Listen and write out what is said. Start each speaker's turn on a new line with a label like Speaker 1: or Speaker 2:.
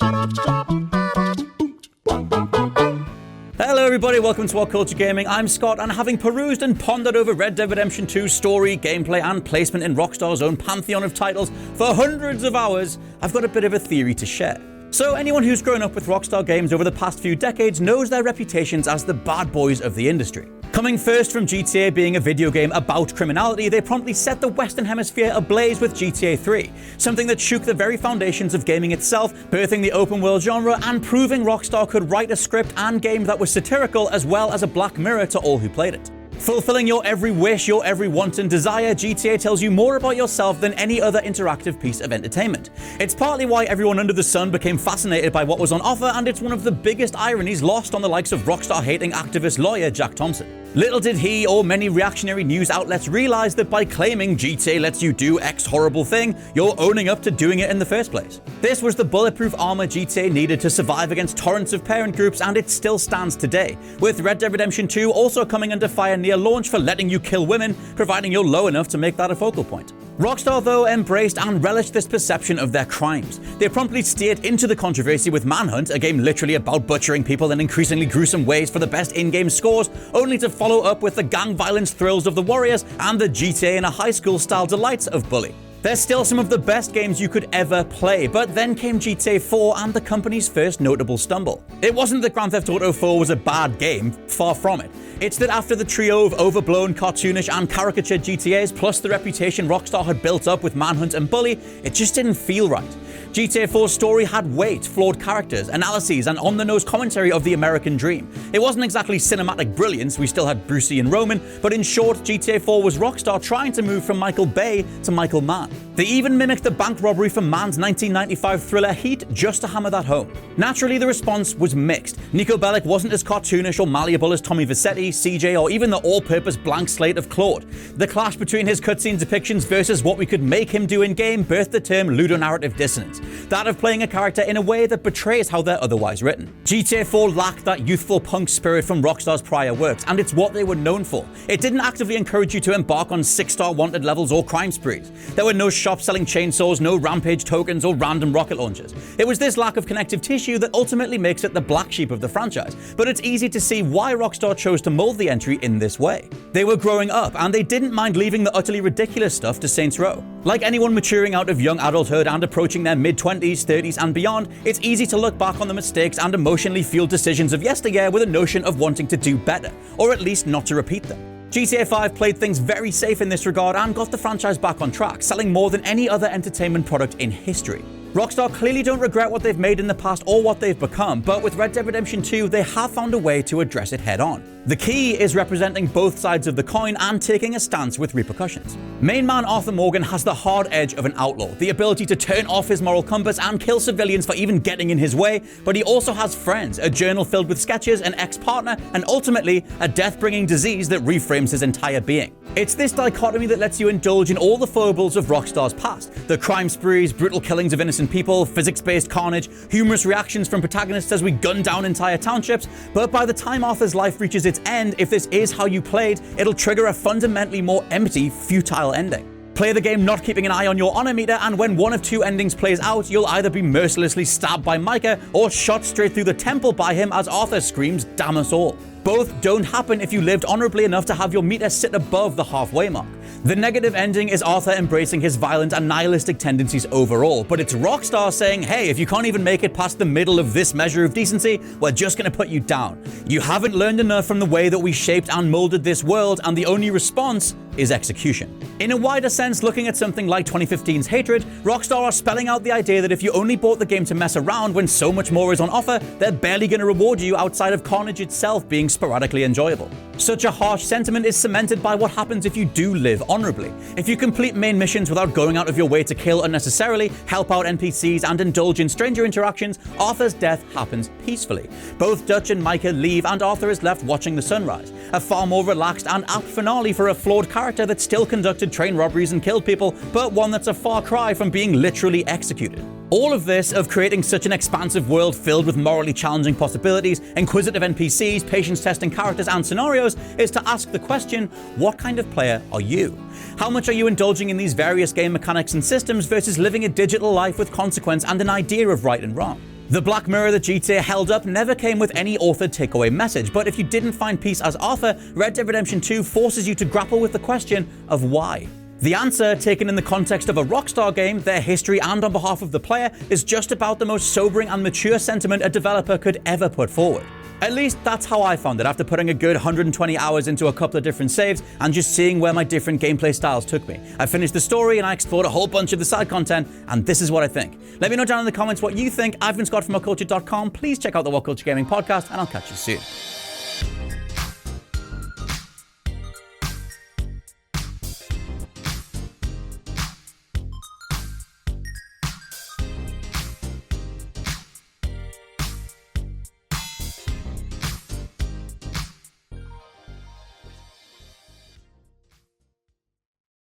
Speaker 1: Hello everybody, welcome to WhatCulture Gaming. I'm Scott, and having perused and pondered over Red Dead Redemption 2's story, gameplay, and placement in Rockstar's own pantheon of titles for hundreds of hours, I've got a bit of a theory to share. So anyone who's grown up with Rockstar games over the past few decades knows their reputations as the bad boys of the industry. Coming first from GTA being a video game about criminality, they promptly set the Western Hemisphere ablaze with GTA 3, something that shook the very foundations of gaming itself, birthing the open world genre and proving Rockstar could write a script and game that was satirical as well as a black mirror to all who played it. Fulfilling your every wish, your every want and desire, GTA tells you more about yourself than any other interactive piece of entertainment. It's partly why everyone under the sun became fascinated by what was on offer, and it's one of the biggest ironies lost on the likes of Rockstar-hating activist lawyer Jack Thompson. Little did he or many reactionary news outlets realize that by claiming GTA lets you do X horrible thing, you're owning up to doing it in the first place. This was the bulletproof armor GTA needed to survive against torrents of parent groups, and it still stands today, with Red Dead Redemption 2 also coming under fire near launch for letting you kill women, providing you're low enough to make that a focal point. Rockstar, though, embraced and relished this perception of their crimes. They promptly steered into the controversy with Manhunt, a game literally about butchering people in increasingly gruesome ways for the best in-game scores, only to follow up with the gang violence thrills of the Warriors and the GTA in a high school style delights of Bully. They're still some of the best games you could ever play, but then came GTA 4 and the company's first notable stumble. It wasn't that Grand Theft Auto 4 was a bad game, far from it. It's that after the trio of overblown, cartoonish and caricatured GTAs, plus the reputation Rockstar had built up with Manhunt and Bully, it just didn't feel right. GTA 4's story had weight, flawed characters, analyses, and on-the-nose commentary of the American dream. It wasn't exactly cinematic brilliance, we still had Brucey and Roman, but in short, GTA 4 was Rockstar trying to move from Michael Bay to Michael Mann. They even mimicked the bank robbery from Mann's 1995 thriller Heat just to hammer that home. Naturally, the response was mixed. Nico Bellic wasn't as cartoonish or malleable as Tommy Vercetti, CJ, or even the all-purpose blank slate of Claude. The clash between his cutscene depictions versus what we could make him do in-game birthed the term ludonarrative dissonance, that of playing a character in a way that betrays how they're otherwise written. GTA 4 lacked that youthful punk spirit from Rockstar's prior works, and it's what they were known for. It didn't actively encourage you to embark on 6-star wanted levels or crime sprees. There were no shops selling chainsaws, no rampage tokens, or random rocket launchers. It was this lack of connective tissue that ultimately makes it the black sheep of the franchise, but it's easy to see why Rockstar chose to mold the entry in this way. They were growing up, and they didn't mind leaving the utterly ridiculous stuff to Saints Row. Like anyone maturing out of young adulthood and approaching their mid-20s, 30s, and beyond, it's easy to look back on the mistakes and emotionally fueled decisions of yesteryear with a notion of wanting to do better, or at least not to repeat them. GTA 5 played things very safe in this regard and got the franchise back on track, selling more than any other entertainment product in history. Rockstar clearly don't regret what they've made in the past or what they've become, but with Red Dead Redemption 2, they have found a way to address it head on. The key is representing both sides of the coin and taking a stance with repercussions. Main man Arthur Morgan has the hard edge of an outlaw, the ability to turn off his moral compass and kill civilians for even getting in his way, but he also has friends, a journal filled with sketches, an ex-partner, and ultimately, a death-bringing disease that reframes his entire being. It's this dichotomy that lets you indulge in all the foibles of Rockstar's past. The crime sprees, brutal killings of innocent people, physics-based carnage, humorous reactions from protagonists as we gun down entire townships, but by the time Arthur's life reaches its end, if this is how you played, it'll trigger a fundamentally more empty, futile ending. Play the game not keeping an eye on your honor meter, and when one of two endings plays out, you'll either be mercilessly stabbed by Micah or shot straight through the temple by him as Arthur screams, "Damn us all." Both don't happen if you lived honorably enough to have your meter sit above the halfway mark. The negative ending is Arthur embracing his violent and nihilistic tendencies overall, but it's Rockstar saying, hey, if you can't even make it past the middle of this measure of decency, we're just gonna put you down. You haven't learned enough from the way that we shaped and molded this world, and the only response is execution. In a wider sense, looking at something like 2015's Hatred, Rockstar are spelling out the idea that if you only bought the game to mess around when so much more is on offer, they're barely gonna reward you outside of carnage itself being sporadically enjoyable. Such a harsh sentiment is cemented by what happens if you do live honorably. If you complete main missions without going out of your way to kill unnecessarily, help out NPCs, and indulge in stranger interactions, Arthur's death happens peacefully. Both Dutch and Micah leave, and Arthur is left watching the sunrise. A far more relaxed and apt finale for a flawed character that still conducted train robberies and killed people, but one that's a far cry from being literally executed. All of this, of creating such an expansive world filled with morally challenging possibilities, inquisitive NPCs, patience-testing characters, and scenarios, is to ask the question, what kind of player are you? How much are you indulging in these various game mechanics and systems versus living a digital life with consequence and an idea of right and wrong? The Black Mirror that GTA held up never came with any authored takeaway message, but if you didn't find peace as Arthur, Red Dead Redemption 2 forces you to grapple with the question of why. The answer, taken in the context of a Rockstar game, their history, and on behalf of the player, is just about the most sobering and mature sentiment a developer could ever put forward. At least that's how I found it after putting a good 120 hours into a couple of different saves and just seeing where my different gameplay styles took me. I finished the story and I explored a whole bunch of the side content, and this is what I think. Let me know down in the comments what you think. I've been Scott from WhatCulture.com. Please check out the WhatCulture Gaming Podcast, and I'll catch you soon.